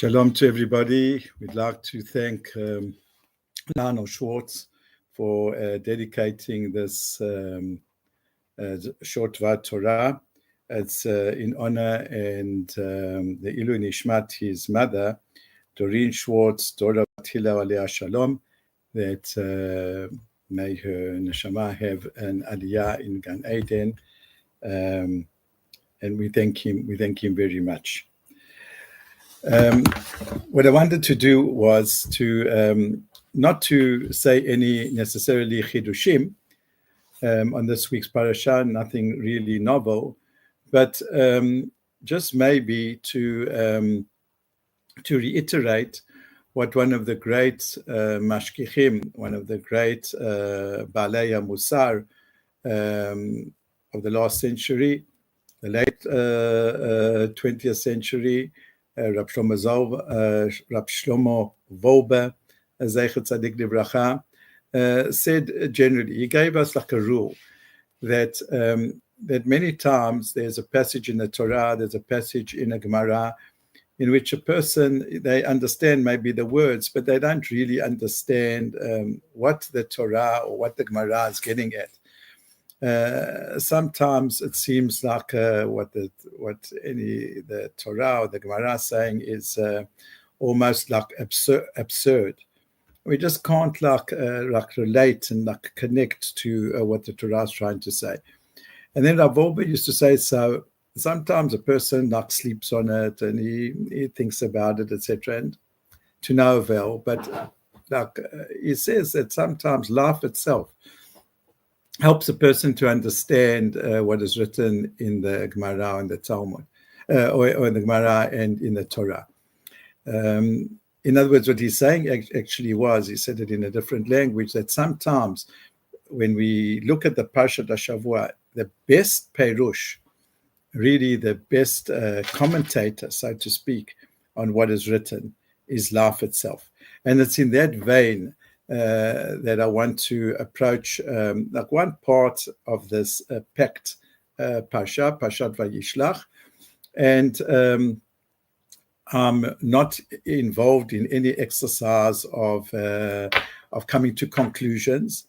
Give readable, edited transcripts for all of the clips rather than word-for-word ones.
Shalom to everybody. We'd like to thank Lionel Schwartz for dedicating this short Dvar Torah. It's in honor and the Ilu Nishmat, his mother, Doreen Schwartz, Dora Batila Aliyah Shalom, that may her neshama have an aliyah in Gan Eden, and we thank him very much. What I wanted to do was to not to say any necessarily chidushim on this week's parasha, nothing really novel, but just maybe to reiterate what one of the great mashkichim, one of the great Baalei Musar of the last century, the late 20th century, Rab Shlomo Wolbe, Zeichet Tzadik Livracha, said generally, he gave us like a rule that that many times there's a passage in the Torah, there's a passage in a Gemara, in which a person, they understand maybe the words, but they don't really understand what the Torah or what the Gemara is getting at. Sometimes it seems like what the Torah or the Gemara is saying is almost like absurd. We just can't like relate and like connect to what the Torah is trying to say. And then Rav Wolbe used to say, so sometimes a person like sleeps on it and he thinks about it, etc., and to no avail. But like he says that sometimes life itself helps a person to understand what is written in the Gemara and the Talmud, or in the Gemara and in the Torah. In other words, what he's saying actually was, he said it in a different language, that sometimes when we look at the Parsha Shavua, the best Perush, really the best commentator, so to speak, on what is written is life itself. And it's in that vein that I want to approach like one part of this pact Parshat Vayishlach, and I'm not involved in any exercise of coming to conclusions,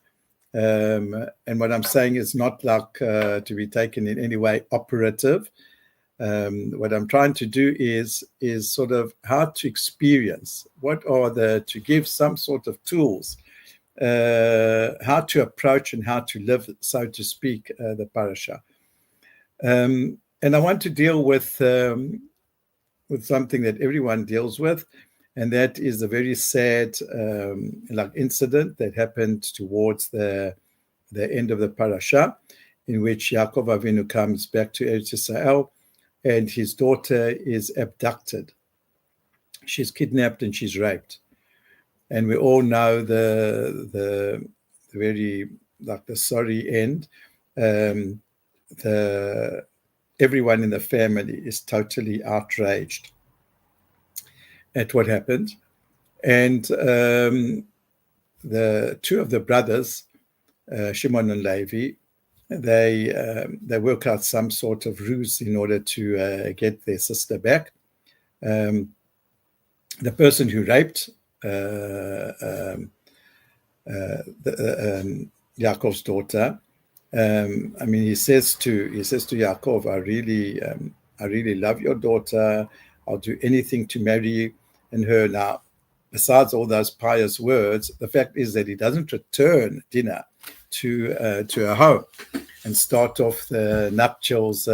and what I'm saying is not like to be taken in any way operative. What I'm trying to do is sort of how to experience, to give some sort of tools, how to approach and how to live, so to speak, the parasha. And I want to deal with something that everyone deals with, and that is a very sad incident that happened towards the end of the parasha, in which Yaakov Avinu comes back to Eretz Yisrael, and his daughter is abducted. She's kidnapped and she's raped. And we all know the very, like the sorry end. Everyone in the family is totally outraged at what happened. And the two of the brothers, Shimon and Levi, they work out some sort of ruse in order to get their sister back. The person who raped Yaakov's daughter, he says to Yaakov, I really love your daughter. I'll do anything to marry her. Now, besides all those pious words, the fact is that he doesn't return dinner to her home and start off the nuptials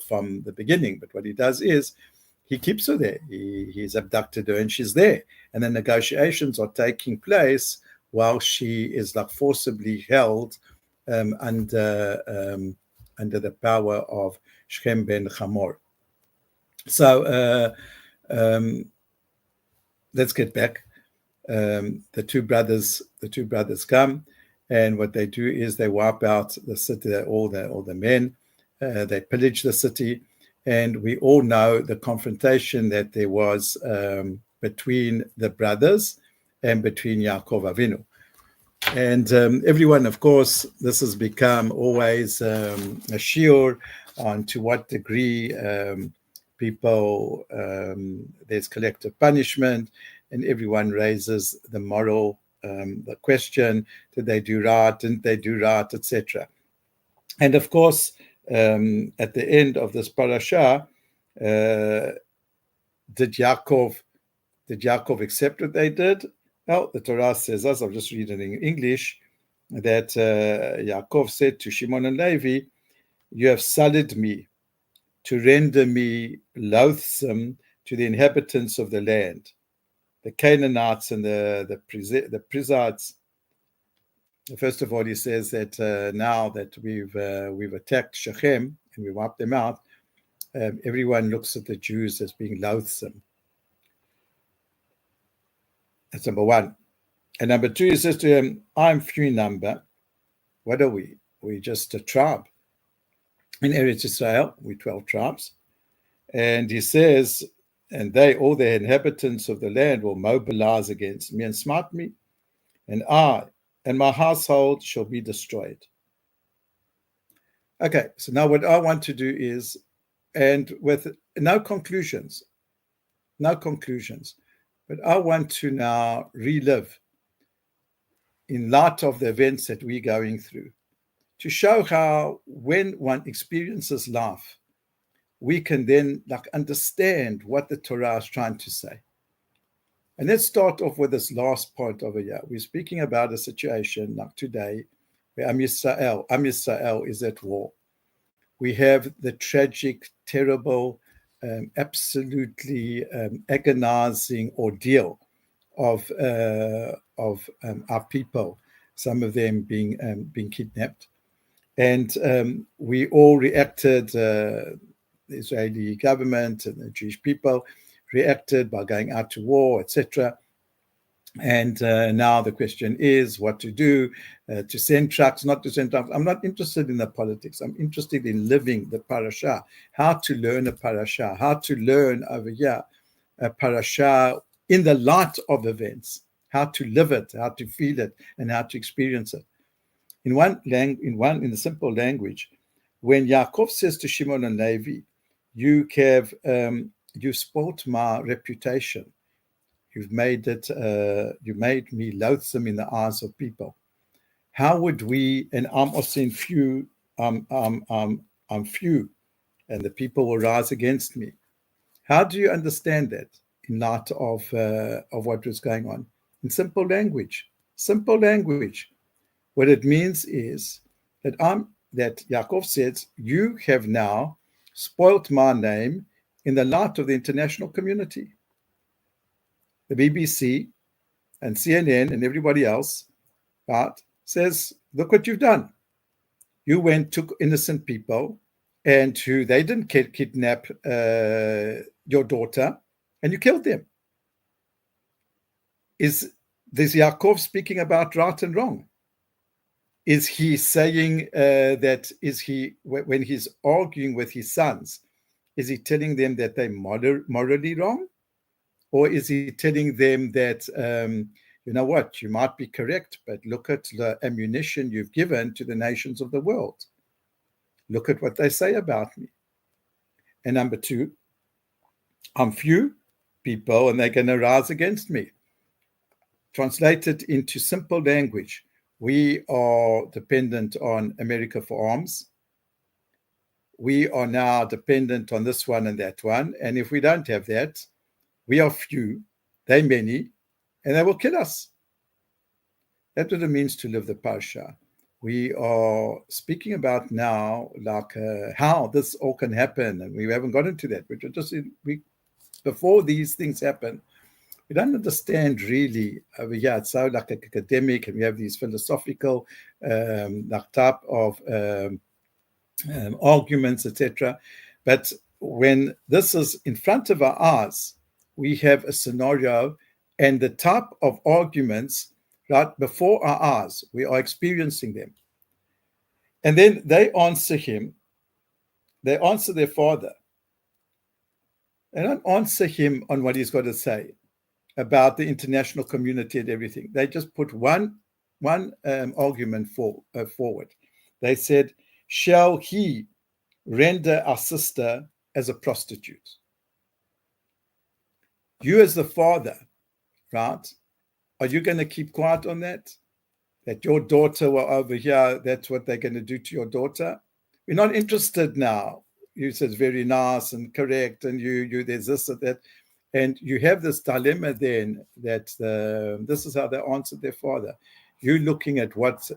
from the beginning. But what he does is he keeps her there. He's abducted her and she's there. And the negotiations are taking place while she is like forcibly held under the power of Shechem ben Hamor. So let's get back. The two brothers come, and what they do is they wipe out the city, all the men. They pillage the city, and we all know the confrontation that there was between the brothers and between Yaakov Avinu. And everyone, of course, this has become always a shiur on to what degree people, there's collective punishment, and everyone raises the moral the question: did they do right? Didn't they do right? Etc. And of course, at the end of this parasha, did Yaakov accept what they did? Well, the Torah says, as I've just read it in English, that Yaakov said to Shimon and Levi, "You have sullied me to render me loathsome to the inhabitants of the land, the Canaanites and the Perizzites." First of all, he says that now that we've attacked Shechem and we wiped them out, everyone looks at the Jews as being loathsome. That's number one. And number two, he says to him, "I'm few in number. What are we? We're just a tribe. In Eretz Israel, we're 12 tribes." And he says, "And all the inhabitants of the land will mobilize against me and smite me, and I and my household shall be destroyed." Okay, so now what I want to do is, and with no conclusions, but I want to now relive, in light of the events that we're going through, to show how when one experiences life, we can then understand what the Torah is trying to say. And let's start off with this last point over here. We're speaking about a situation like today where Am Yisrael is at war. We have the tragic, terrible, absolutely agonizing ordeal of our people, some of them being kidnapped. And we all reacted, the Israeli government and the Jewish people reacted by going out to war, etc. And now the question is what to do, to send trucks, not to send trucks. I'm not interested in the politics. I'm interested in living the parasha, how to learn a parasha, how to learn over here a parasha in the light of events, how to live it, how to feel it, and how to experience it. In the simple language, when Yaakov says to Shimon and Levi, "You have you spoilt my reputation. You made me loathsome in the eyes of people. How would we?" And I'm also few. I'm few, and the people will rise against me. How do you understand that in light of what was going on? In simple language. What it means is that Yaakov says, "You have now spoilt my name in the light of the international community." The BBC and CNN and everybody else, right, says, "Look what you've done. You took innocent people, and they didn't kidnap your daughter, and you killed them." Is this Yaakov speaking about right and wrong? Is he saying when he's arguing with his sons, is he telling them that they're morally wrong? Or is he telling them that, you know what, you might be correct, but look at the ammunition you've given to the nations of the world. Look at what they say about me. And number two, I'm few people and they're going to rise against me. Translated into simple language, we are dependent on America for arms. We are now dependent on this one and that one. And if we don't have that, we are few, they many, and they will kill us. That's what it means to live the Parsha. We are speaking about now, how this all can happen, and we haven't got into that. Before these things happen, we don't understand really over here. It's so academic, and we have these philosophical type of arguments, etc. But when this is in front of our eyes, we have a scenario and the type of arguments right before our eyes. We are experiencing them. And then they answer him. They answer their father. They don't answer him on what he's got to say about the international community and everything. They just put one argument forward. They said, "Shall he render our sister as a prostitute?" You as the father, right? Are you going to keep quiet on that? That your daughter were over here, that's what they're going to do to your daughter? We're not interested now. You said very nice and correct, and you there's this and that. And you have this dilemma then that this is how they answered their father. You're looking at what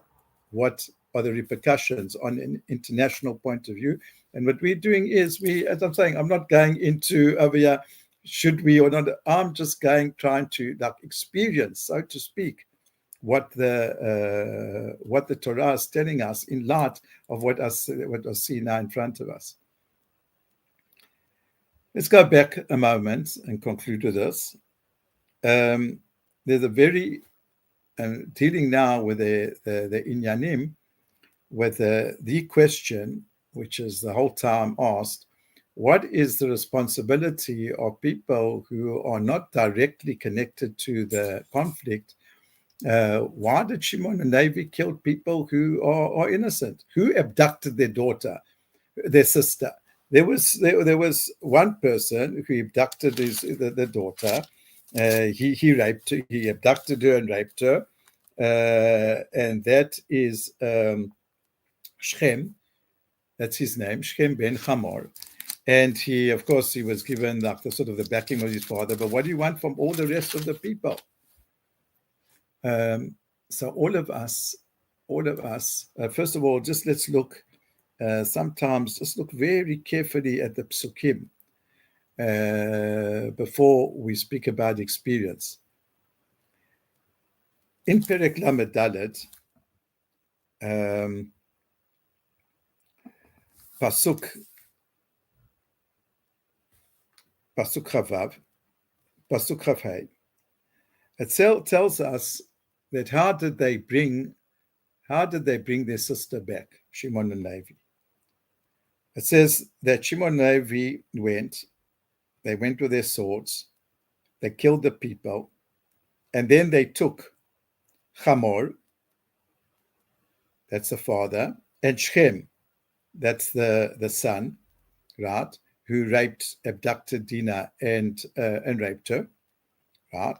are the repercussions on an international point of view. And what we're doing is as I'm saying, I'm not going into over here, should we or not. I'm just trying to experience, so to speak, what the Torah is telling us in light of what I see now in front of us. Let's go back a moment and conclude with this. There's a very dealing now with the Inyanim, with the question, which is the whole time asked, what is the responsibility of people who are not directly connected to the conflict? Why did Shimon and Levi kill people who are innocent? Who abducted their daughter, their sister? There was one person who abducted the daughter. He raped her. He abducted her and raped her, and that is Shem. That's his name, Shem ben Hamor. And he, of course, he was given the sort of the backing of his father. But what do you want from all the rest of the people? So all of us, first of all, just let's look, sometimes just look very carefully at the psukim before we speak about experience. In Perek Lamed Dalet, Pasuk Chavav, Pasuk Chafhei, it tells us that how did they bring their sister back, Shimon and Levi? It says that Shimon and Levi went with their swords, they killed the people, and then they took Hamor, that's the father, and Shem, that's the son, right, who abducted Dinah and raped her, right?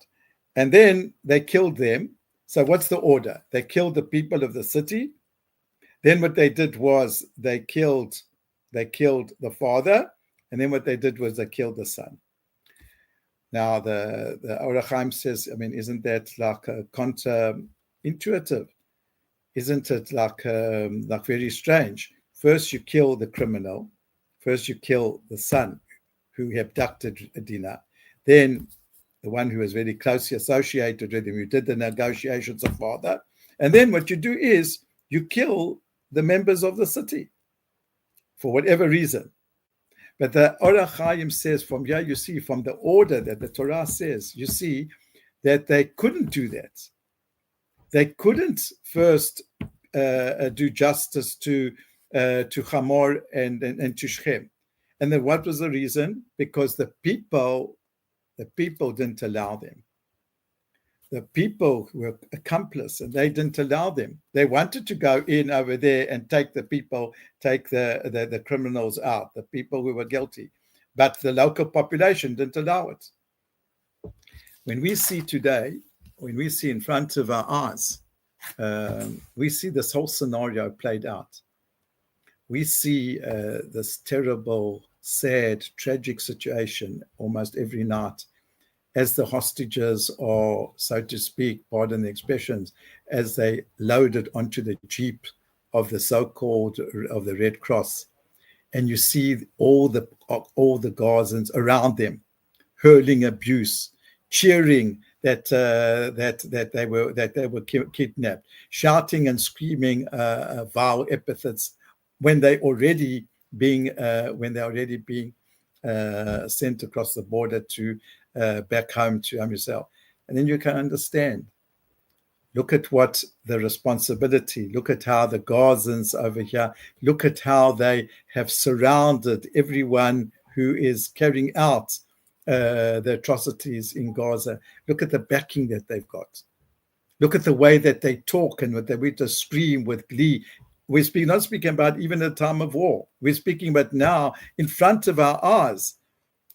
And then they killed them. So what's the order? They killed the people of the city. Then what they did was they killed the father, and then what they did was they killed the son. Now the Orach Chaim says, I mean, isn't that like counterintuitive? Isn't it like very strange? First you kill the criminal, first you kill the son who abducted Dinah, then the one who was very closely associated with him, who did the negotiations of father. And then what you do is you kill the members of the city for whatever reason. But the Orach Chaim says from here, you see from the order that the Torah says, you see that they couldn't do that. They couldn't first do justice to Hamor and to Shem. And then what was the reason? Because the people didn't allow them. The people who were accomplices, and they didn't allow them. They wanted to go in over there and take the criminals out, the people who were guilty. But the local population didn't allow it. When we see today, when we see in front of our eyes, we see this whole scenario played out. We see this terrible, sad, tragic situation almost every night as the hostages are, so to speak, pardon the expressions, as they loaded onto the jeep of the so-called of the Red Cross, and you see all the Gazans around them hurling abuse, cheering that they were kidnapped, shouting and screaming vile epithets when they're already being sent across the border to back home to Am Yisrael. And then you can understand. Look at what the responsibility, look at how the Gazans over here, look at how they have surrounded everyone who is carrying out the atrocities in Gaza. Look at the backing that they've got. Look at the way that they talk and what they just scream with glee. We're not speaking about even a time of war. We're speaking about now in front of our eyes.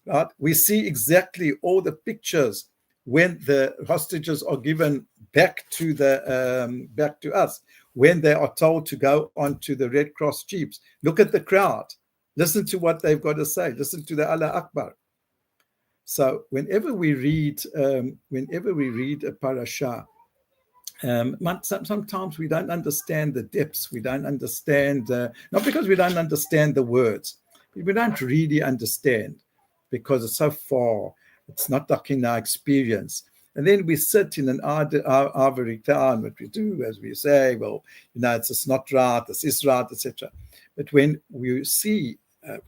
right? We see exactly all the pictures when the hostages are given back to us, when they are told to go onto the Red Cross jeeps. Look at the crowd. Listen to what they've got to say. Listen to the Allah Akbar. So whenever we read a parasha, sometimes we don't understand the depths. We don't understand, not because we don't understand the words, but we don't really understand because it's so far. It's not like in our experience. And then we sit in an ivory tower, what we do, as we say, well, it's just not right, this is right, etc. But when we see,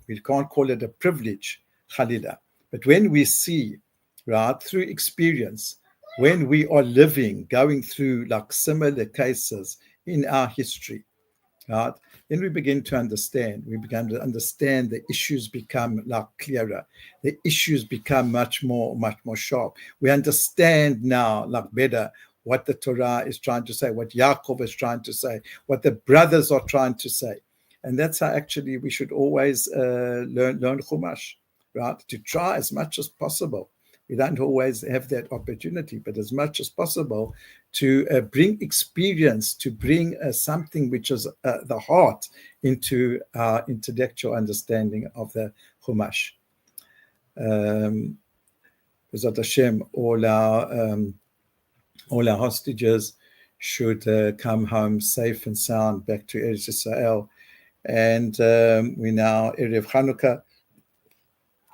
we can't call it a privilege, Khalida, but when we see, right, through experience, when we are going through like similar cases in our history, right, then we begin to understand. We begin to understand the issues become like clearer. The issues become much more sharp. We understand now like better what the Torah is trying to say, what Yaakov is trying to say, what the brothers are trying to say. And that's how actually we should always learn Chumash, right? To try as much as possible. We don't always have that opportunity, but as much as possible to bring experience, to bring something which is the heart into our intellectual understanding of the Chumash. B'ezrat Hashem, all our hostages should come home safe and sound back to Eretz Yisrael. And we now Erev Chanukah.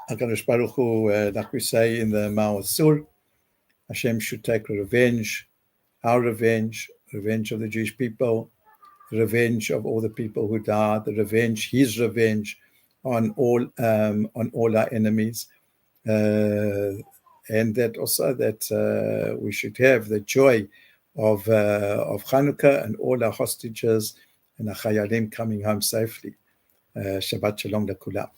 HaKadosh Baruch Hu, like we say in the Ma'or Sur, Hashem should take revenge, our revenge of the Jewish people, the revenge of all the people who died, his revenge on all our enemies, and that also that we should have the joy of Chanukah and all our hostages and our Chayalim coming home safely. Shabbat Shalom Lekulam.